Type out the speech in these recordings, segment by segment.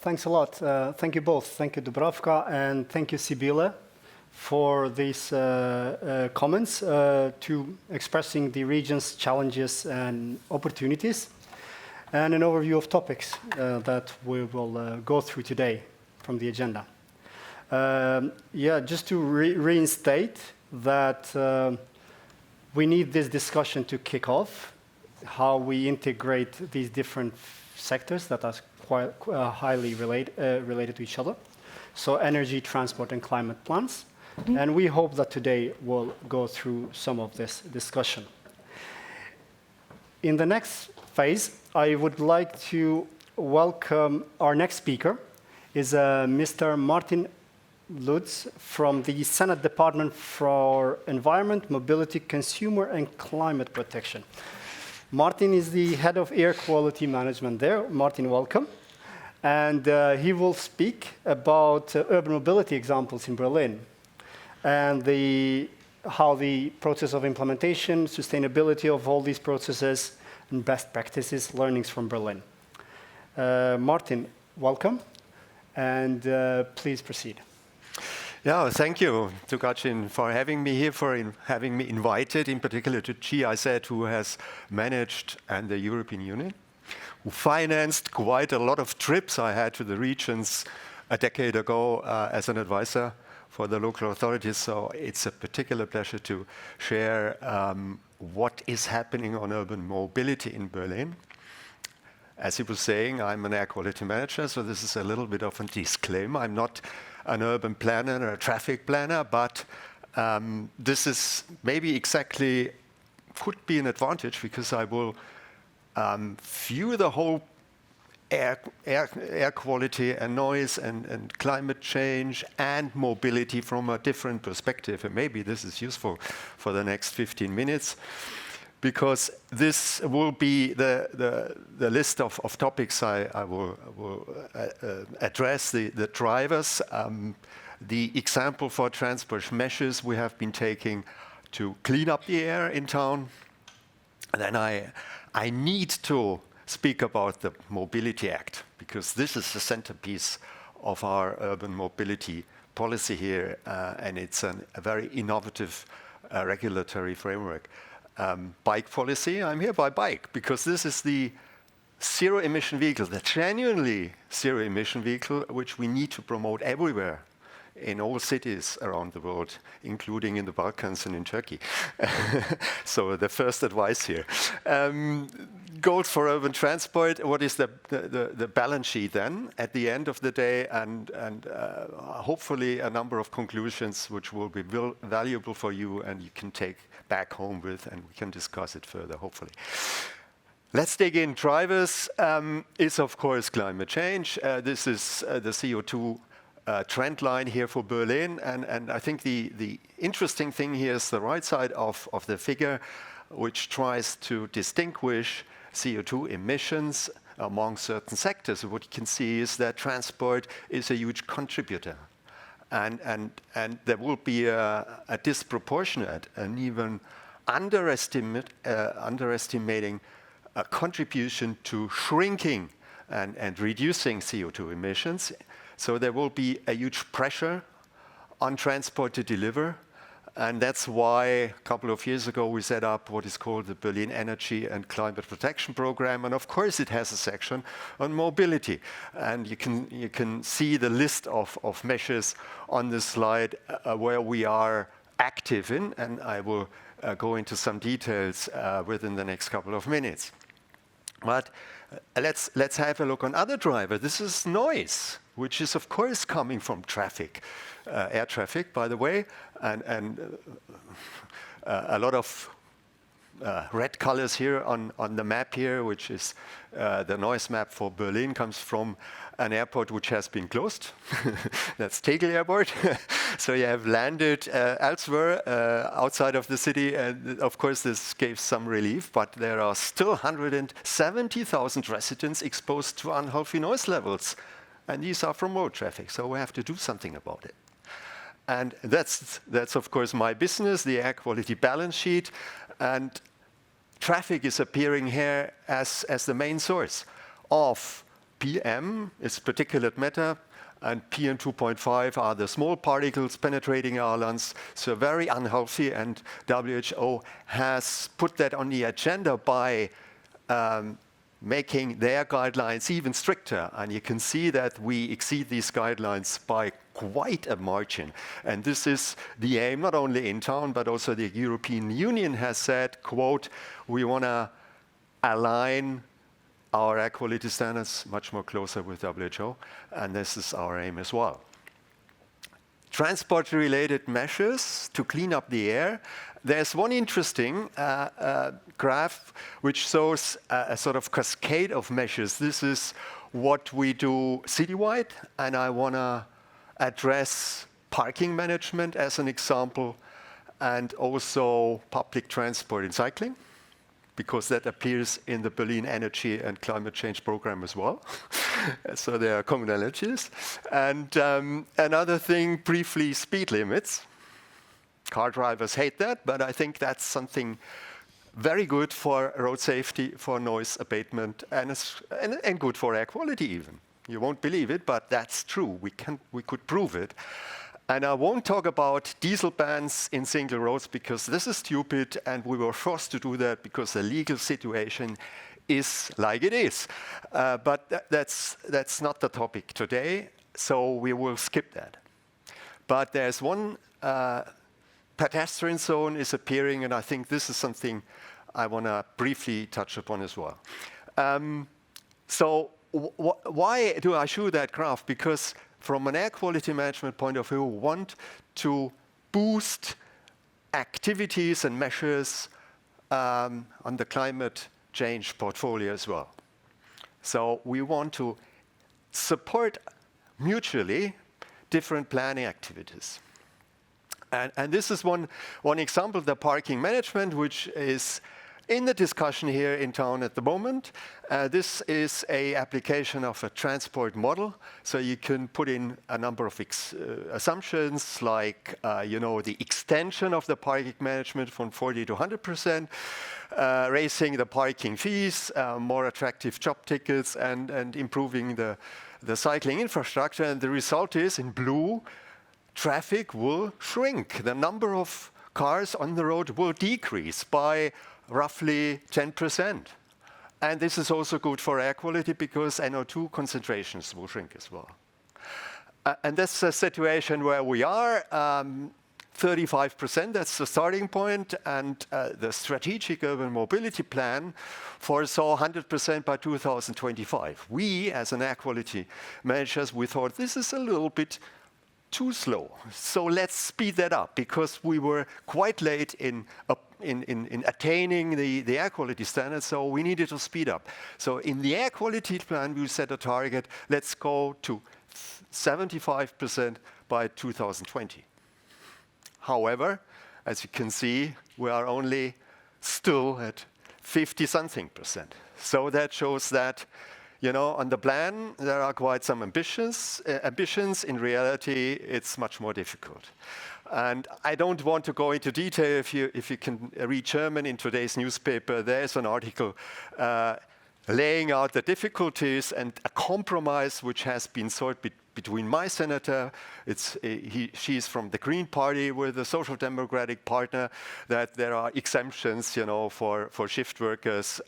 Thanks a lot. Thank you both. Thank you, Dubravka, and thank you, Sibylle, for these comments to expressing the region's challenges and opportunities, and an overview of topics that we will go through today from the agenda. Just to reinstate that we need this discussion to kick off, how we integrate these different sectors that are quite highly related to each other. So energy, transport, and climate plans. And we hope that today we'll go through some of this discussion. In the next phase, I would like to welcome our next speaker, is Mr. Martin Lutz from the Senate Department for Environment, Mobility, Consumer, and Climate Protection. Martin is the head of air quality management there. Martin, welcome. And he will speak about urban mobility examples in Berlin and how the process of implementation, sustainability of all these processes, and best practices, learnings from Berlin. Martin, welcome, and please proceed. Yeah, thank you, Tugacin, for having me here, for having me invited, in particular to GIZ, who has managed, and the European Union, who financed quite a lot of trips I had to the regions a decade ago as an advisor for the local authorities. So it's a particular pleasure to share what is happening on urban mobility in Berlin. As he was saying, I'm an air quality manager, so this is a little bit of a disclaimer. I'm not an urban planner or a traffic planner, but this is maybe exactly could be an advantage because I will view the whole air quality and noise and climate change and mobility from a different perspective. And maybe this is useful for the next 15 minutes. Because this will be the list of topics I will address, the drivers, the example for transport measures we have been taking to clean up the air in town. And then I need to speak about the Mobility Act, because this is the centerpiece of our urban mobility policy here, and it's a very innovative regulatory framework. Bike policy, I'm here by bike, because this is the zero-emission vehicle, the genuinely zero-emission vehicle, which we need to promote everywhere in all cities around the world, including in the Balkans and in Turkey. So the first advice here. Goals for urban transport, what is the balance sheet then at the end of the day, and hopefully a number of conclusions which will be valuable for you and you can take back home with, and we can discuss it further, hopefully. Let's dig in. Drivers is, of course, climate change. This is the CO2 trend line here for Berlin. And I think the interesting thing here is the right side of the figure, which tries to distinguish CO2 emissions among certain sectors. What you can see is that transport is a huge contributor. And there will be a disproportionate and even underestimating a contribution to shrinking and reducing CO2 emissions. So there will be a huge pressure on transport to deliver. And that's why a couple of years ago we set up what is called the Berlin Energy and Climate Protection Program. And of course it has a section on mobility. And you can see the list of measures on this slide where we are active in. And I will go into some details within the next couple of minutes. But let's have a look on other drivers. This is noise, which is of course coming from traffic, air traffic, by the way, and a lot of red colors here on the map here, which is the noise map for Berlin, comes from an airport which has been closed. That's Tegel Airport. So you have landed elsewhere outside of the city, and of course this gave some relief, but there are still 170,000 residents exposed to unhealthy noise levels. And these are from road traffic, so we have to do something about it. And that's of course my business, the air quality balance sheet, and traffic is appearing here as the main source of PM is particulate matter, and PM 2.5 are the small particles penetrating our lungs, so very unhealthy, and WHO has put that on the agenda by making their guidelines even stricter. And you can see that we exceed these guidelines by quite a margin. And this is the aim, not only in town, but also the European Union has said, quote, we want to align our air quality standards much more closer with WHO, and this is our aim as well. Transport-related measures to clean up the air. There's one interesting graph which shows a sort of cascade of measures. This is what we do citywide, and I want to address parking management as an example, and also public transport and cycling, because that appears in the Berlin Energy and Climate Change Program as well. So there are commonalities. And another thing, briefly, speed limits. Car drivers hate that, but I think that's something very good for road safety, for noise abatement, and good for air quality even. You won't believe it, but that's true. We could prove it. And I won't talk about diesel bans in single roads because this is stupid, and we were forced to do that because the legal situation is like it is. But that's not the topic today, so we will skip that. But there's one pedestrian zone is appearing, and I think this is something I want to briefly touch upon as well. So why do I show that graph? Because from an air quality management point of view, we want to boost activities and measures on the climate change portfolio as well. So we want to support mutually different planning activities. And this is one example of the parking management, which is in the discussion here in town at the moment. This is an application of a transport model. So you can put in a number of assumptions, like the extension of the parking management from 40 to 100%, raising the parking fees, more attractive job tickets, and improving the cycling infrastructure. And the result is, in blue, traffic will shrink. The number of cars on the road will decrease by roughly 10%. And this is also good for air quality because NO2 concentrations will shrink as well. And that's a situation where we are. 35%, that's the starting point, and the strategic urban mobility plan foresaw 100% by 2025. We, as an air quality managers, we thought this is a little bit too slow. So let's speed that up, because we were quite late in attaining the air quality standards, so we needed to speed up. So in the air quality plan, we set a target, let's go to 75% by 2020. However, as you can see, we are only still at 50-something%. So that shows that, on the plan, there are quite some ambitions. In reality, it's much more difficult. And I don't want to go into detail. If you can read German in today's newspaper, there's an article laying out the difficulties and a compromise which has been sought between my senator, she's from the Green Party, with a social democratic partner, that there are exemptions, for shift workers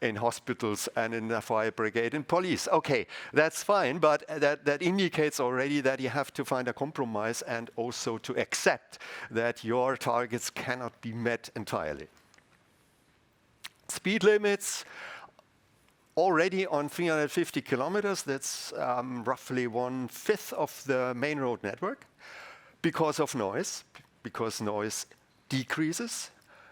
in hospitals and in the fire brigade and police. Okay, that's fine, but that indicates already that you have to find a compromise and also to accept that your targets cannot be met entirely. Speed limits. Already on 350 kilometers, that's roughly 1/5 of the main road network, because of noise, because noise decreases.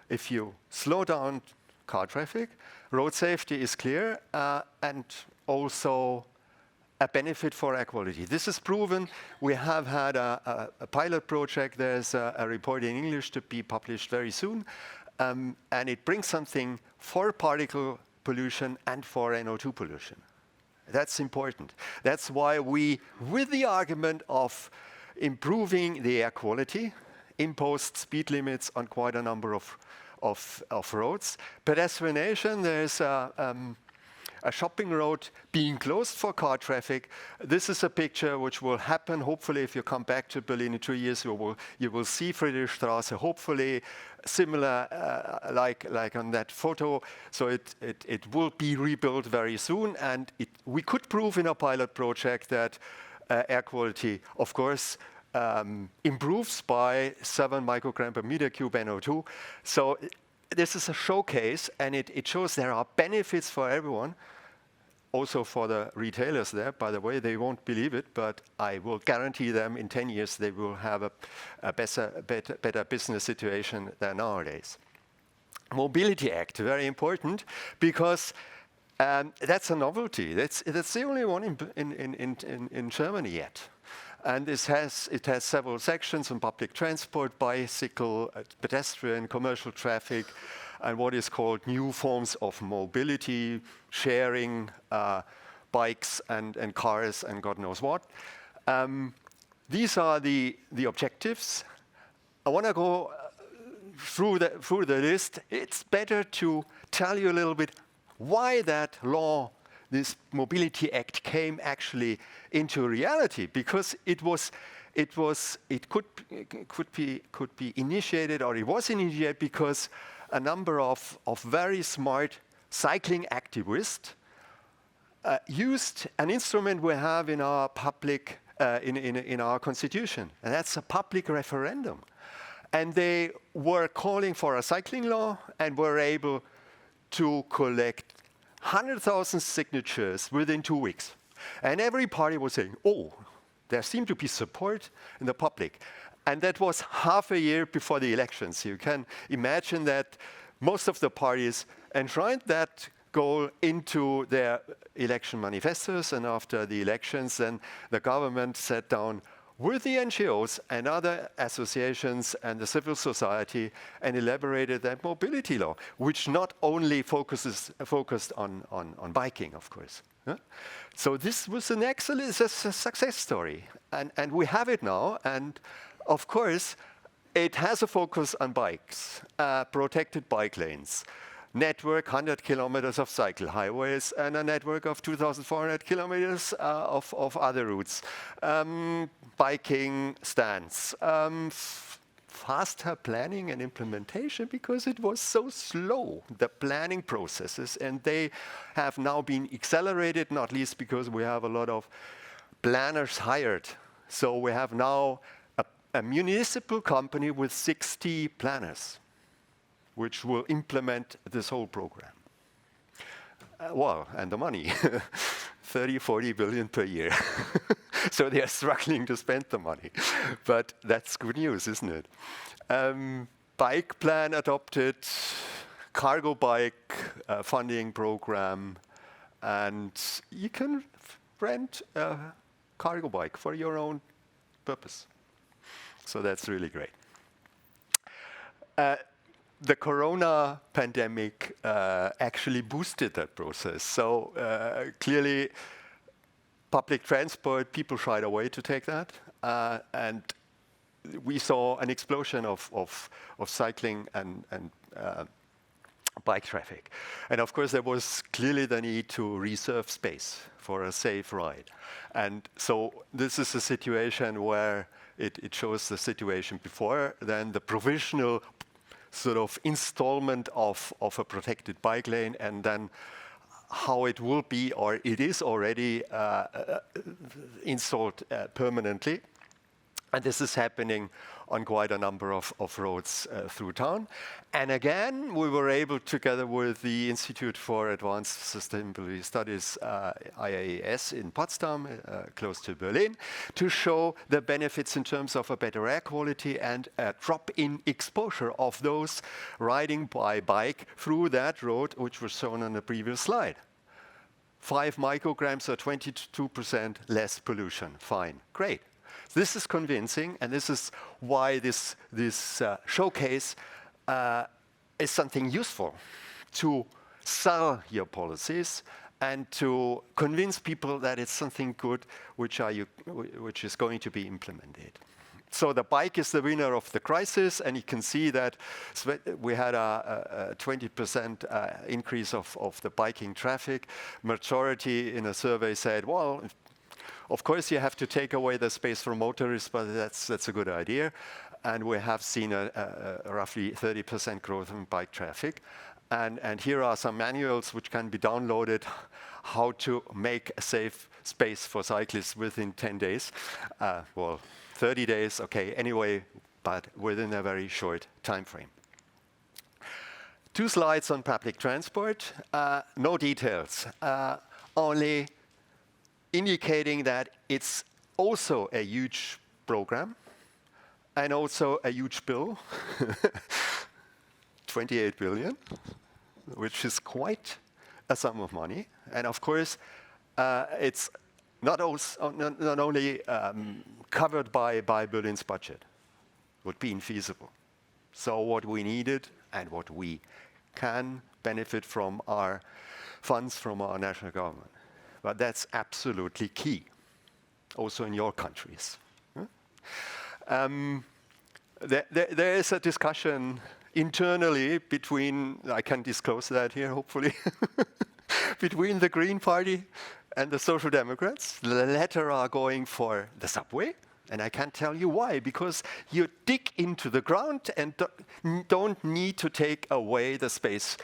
If you slow down car traffic, road safety is clear, and also a benefit for air quality. This is proven. We have had a pilot project. There's a report in English to be published very soon, and it brings something for particle pollution and for NO2 pollution. That's important. That's why we, with the argument of improving the air quality, imposed speed limits on quite a number of roads. Pedestrianization, there's a a shopping road being closed for car traffic. This is a picture which will happen. Hopefully, if you come back to Berlin in 2 years, you will see Friedrichstraße. Hopefully, similar like on that photo. So it will be rebuilt very soon, and we could prove in a pilot project that air quality, of course, improves by 7 microgram per meter cube NO2. So this is a showcase, and it shows there are benefits for everyone, also for the retailers there. By the way, they won't believe it, but I will guarantee them in 10 years they will have a better business situation than nowadays. Mobility Act, very important, because that's a novelty. That's the only one in Germany yet. And it has several sections on public transport, bicycle, pedestrian, commercial traffic, and what is called new forms of mobility, sharing, bikes and cars and God knows what. These are the objectives. I want to go through the list. It's better to tell you a little bit why that law, this Mobility Act, came actually into reality, because it could be initiated, or it was initiated because a number of very smart cycling activists used an instrument we have in our public in our constitution, and that's a public referendum. And they were calling for a cycling law and were able to collect 100,000 signatures within 2 weeks. And every party was saying, oh, there seemed to be support in the public. And that was half a year before the elections. You can imagine that most of the parties enshrined that goal into their election manifestos. And after the elections, then the government sat down with the NGOs and other associations and the civil society and elaborated that mobility law, which not only focused on biking, of course. So this was an excellent success story. And we have it now. And of course, it has a focus on bikes, protected bike lanes, network 100 kilometers of cycle highways, and a network of 2,400 kilometers of other routes. Biking stands. Faster planning and implementation, because it was so slow, the planning processes, and they have now been accelerated, not least because we have a lot of planners hired. So we have now a municipal company with 60 planners, which will implement this whole program. Well, and the money, 30, 40 billion per year. So they are struggling to spend the money. But that's good news, isn't it? Bike plan adopted, cargo bike funding program, and you can rent a cargo bike for your own purpose. So that's really great. The corona pandemic actually boosted that process. So clearly, public transport, people shied away to take that. And we saw an explosion of cycling and bike traffic. And of course, there was clearly the need to reserve space for a safe ride. And so this is a situation where it shows the situation before, then the provisional sort of installment of a protected bike lane, and then how it will be, or it is already installed permanently. And this is happening on quite a number of roads through town. And again, we were able, together with the Institute for Advanced Sustainability Studies, IAES in Potsdam, close to Berlin, to show the benefits in terms of a better air quality and a drop in exposure of those riding by bike through that road, which was shown on the previous slide. 5 micrograms or 22% less pollution. Fine, great. This is convincing, and this is why this showcase is something useful to sell your policies and to convince people that it's something good which is going to be implemented. So the bike is the winner of the crisis, and you can see that we had a 20% increase of the biking traffic. Majority in a survey said, well, of course you have to take away the space for motorists, but that's a good idea. And we have seen a roughly 30% growth in bike traffic. And here are some manuals which can be downloaded, how to make a safe space for cyclists within 10 days. Well, 30 days, okay, anyway, but within a very short time frame. 2 slides on public transport, no details, only indicating that it's also a huge program and also a huge bill, 28 billion, which is quite a sum of money. And of course, it's not only covered by Berlin's budget, would be infeasible. So what we needed and what we can benefit from are funds from our national government. But that's absolutely key, also in your countries. There is a discussion internally between, I can disclose that here hopefully, between the Green Party and the Social Democrats. The latter are going for the subway, and I can't tell you why, because you dig into the ground and don't need to take away the space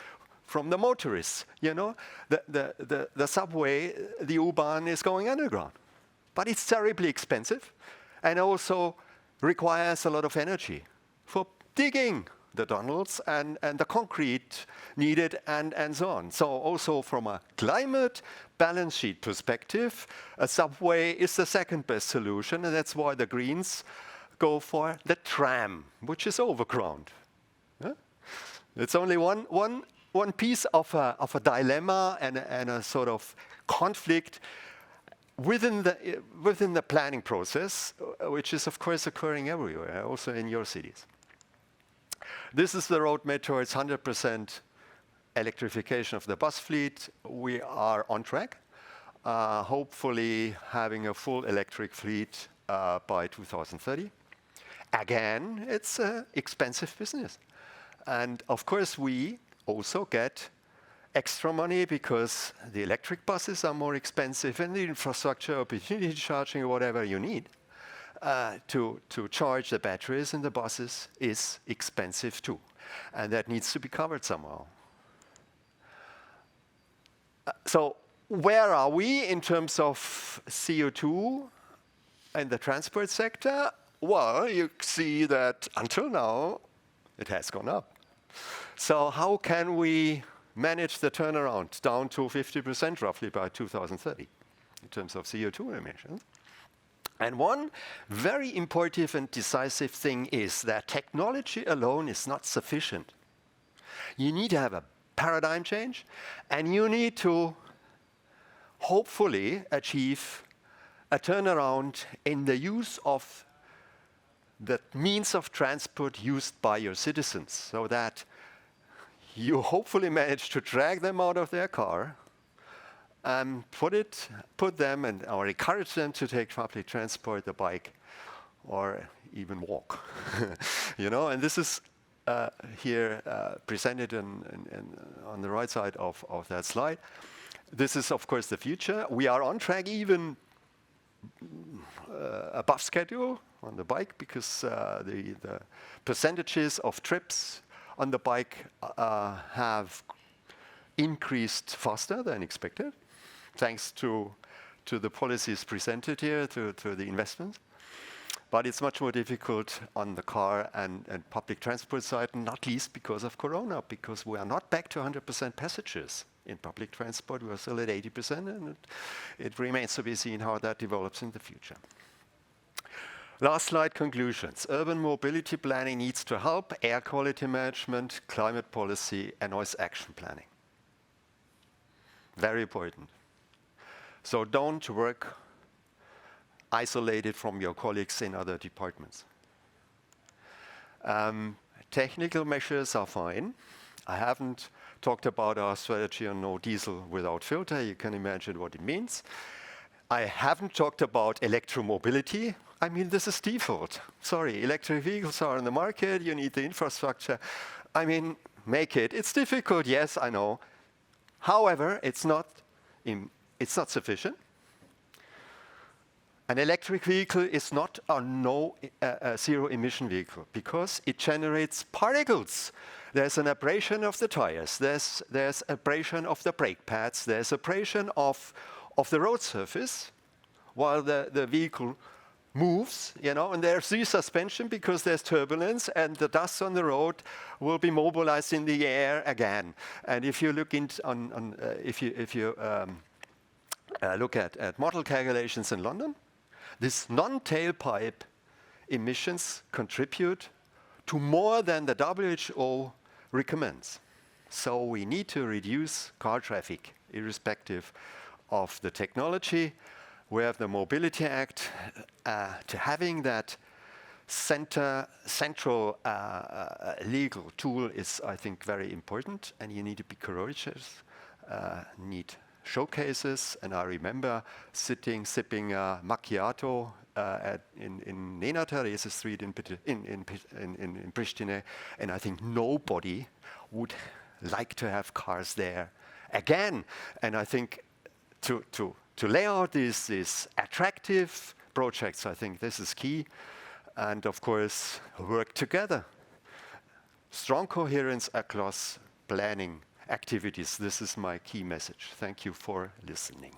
from the motorists. You know, the subway, the U-Bahn is going underground, but it's terribly expensive and also requires a lot of energy for digging the tunnels and the concrete needed and so on. So also from a climate balance sheet perspective, a subway is the second best solution, and that's why the Greens go for the tram, which is overground. Yeah? It's only one piece of a dilemma and a sort of conflict within the planning process, which is of course occurring everywhere, also in your cities. This is the roadmap towards 100% electrification of the bus fleet. We are on track, hopefully having a full electric fleet by 2030. Again, it's an expensive business. And of course, we also get extra money because the electric buses are more expensive and the infrastructure, opportunity charging, or whatever you need to charge the batteries in the buses is expensive too. And that needs to be covered somehow. So where are we in terms of CO2 in the transport sector? Well, you see that until now, it has gone up. So how can we manage the turnaround down to 50% roughly by 2030 in terms of CO2 emissions? And one very important and decisive thing is that technology alone is not sufficient. You need to have a paradigm change, and you need to hopefully achieve a turnaround in the use of the means of transport used by your citizens, so that you hopefully manage to drag them out of their car and put them and or encourage them to take public transport, the bike, or even walk. You know, and this is here presented on the right side of that slide. This is, of course, the future. We are on track, even above schedule on the bike, because the percentages of trips on the bike have increased faster than expected, thanks to the policies presented here, to the investments. But it's much more difficult on the car and public transport side, not least because of Corona, because we are not back to 100% passengers in public transport. We are still at 80%, and it remains to be seen how that develops in the future. Last slide, conclusions. Urban mobility planning needs to help air quality management, climate policy, and noise action planning. Very important. So don't work isolated from your colleagues in other departments. Technical measures are fine. I haven't talked about our strategy on no diesel without filter. You can imagine what it means. I haven't talked about electromobility. I mean, this is default. Sorry, electric vehicles are on the market. You need the infrastructure. I mean, make it. It's difficult, yes, I know. However, it's not sufficient. An electric vehicle is not a zero-emission vehicle because it generates particles. There's an abrasion of the tires. There's abrasion of the brake pads. There's abrasion of the road surface while the vehicle moves, and there's resuspension because there's turbulence, and the dust on the road will be mobilized in the air again. And if you look look at model calculations in London, this non-tailpipe emissions contribute to more than the WHO recommends. So we need to reduce car traffic, irrespective of the technology. We have the Mobility Act. To having that central legal tool is, I think, very important, and you need to be courageous, need showcases. And I remember sipping macchiato in Nena Therese Street in Pristina, and I think nobody would like to have cars there again. And I think to lay out these attractive projects, I think this is key. And of course, work together. Strong coherence across planning activities. This is my key message. Thank you for listening.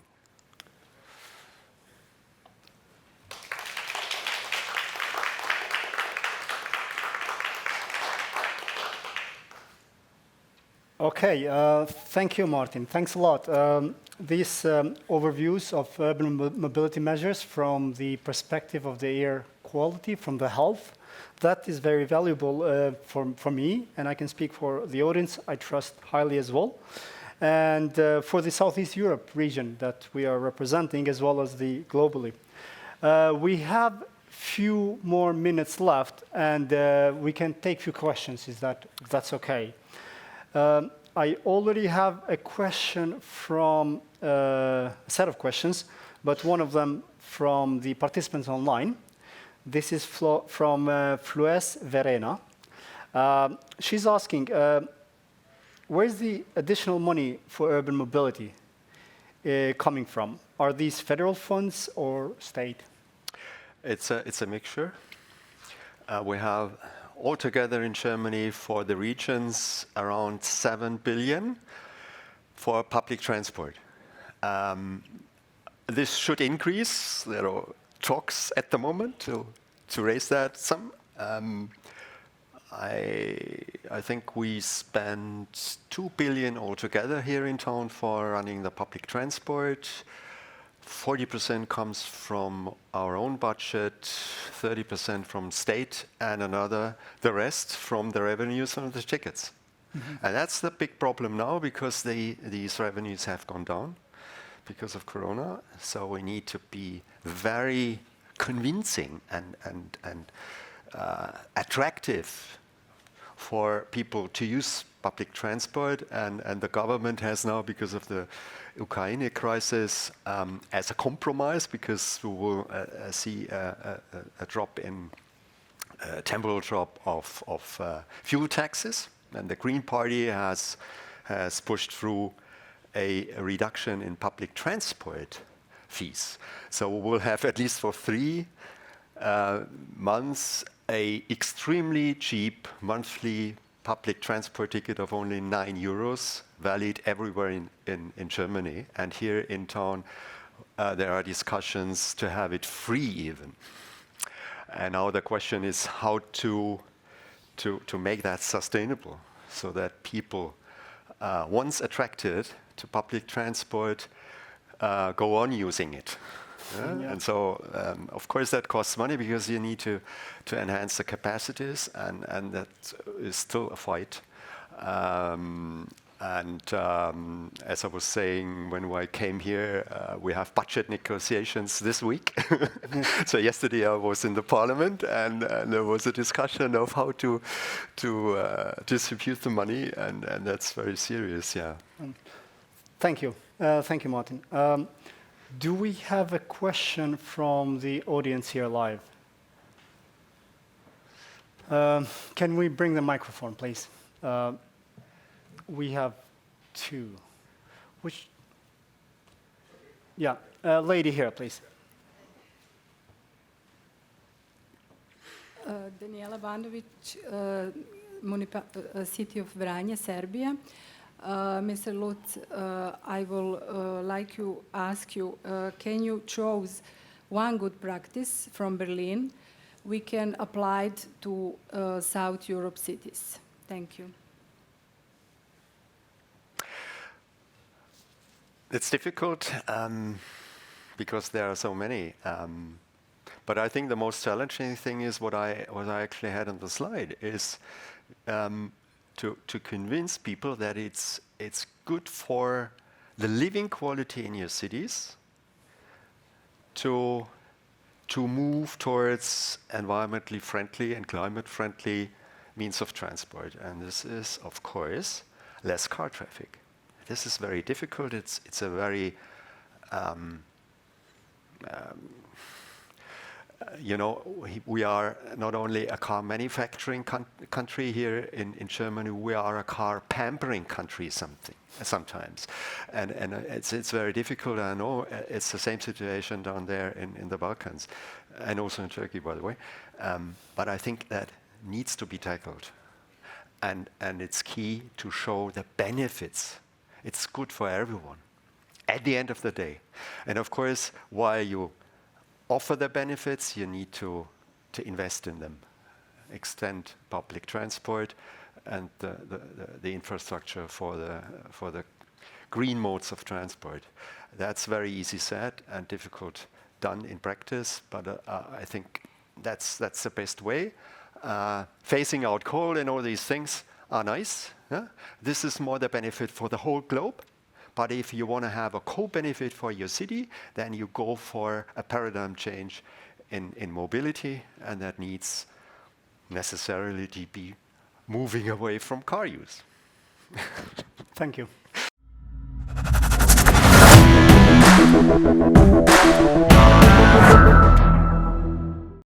Okay, thank you, Martin. Thanks a lot. These overviews of urban mobility measures from the perspective of the air quality, from the health, that is very valuable for me, and I can speak for the audience, I trust highly as well. And for the Southeast Europe region that we are representing, as well as the globally. We have few more minutes left, and we can take few questions, if that's okay. I already have a question from a set of questions, but one of them from the participants online. This is from Flues Verena. She's asking, where's the additional money for urban mobility coming from? Are these federal funds or state? It's a mixture. We have altogether in Germany for the regions around 7 billion for public transport. This should increase. There are talks at the moment to raise that some. I think we spend 2 billion altogether here in town for running the public transport. 40% comes from our own budget, 30% from state, and the rest from the revenues from the tickets. Mm-hmm. And that's the big problem now, because these revenues have gone down because of Corona. So we need to be very convincing and attractive for people to use public transport, and the government has now, because of the Ukraine crisis, as a compromise, because we will see a temporal drop of fuel taxes, and the Green Party has pushed through a reduction in public transport fees. So we will have, at least for 3 months, a extremely cheap monthly public transport ticket of only 9 euros, valid everywhere in Germany. And here in town, there are discussions to have it free even. And now the question is how to make that sustainable, so that people, once attracted to public transport, go on using it. Yeah. And so, of course, that costs money, because you need to enhance the capacities, and that is still a fight. As I was saying when I came here, we have budget negotiations this week. So yesterday I was in the parliament, and there was a discussion of how to distribute the money, and that's very serious, yeah. Thank you. Thank you, Martin. Do we have a question from the audience here live? Can we bring the microphone, please? We have two. Which? Yeah, lady here, please. Daniela Bandović, City of Vranje, Serbia. Mr. Lutz, I will like to ask you, can you choose one good practice from Berlin we can apply it to South Europe cities? Thank you. It's difficult because there are so many. But I think the most challenging thing is what I actually had on the slide is to convince people that it's good for the living quality in your cities to move towards environmentally friendly and climate friendly means of transport. And this is, of course, less car traffic. This is very difficult. It's a very we are not only a car manufacturing country here in Germany, we are a car pampering country sometimes. And it's very difficult. I know it's the same situation down there in the Balkans and also in Turkey, by the way. But I think that needs to be tackled. And it's key to show the benefits. It's good for everyone at the end of the day. And of course, while you offer the benefits, you need to invest in them, extend public transport and the infrastructure for the green modes of transport. That's very easy said and difficult done in practice, but I think that's the best way. Phasing out coal and all these things are nice. Yeah? This is more the benefit for the whole globe. But if you want to have a co-benefit for your city, then you go for a paradigm change in mobility, and that needs necessarily to be moving away from car use. Thank you.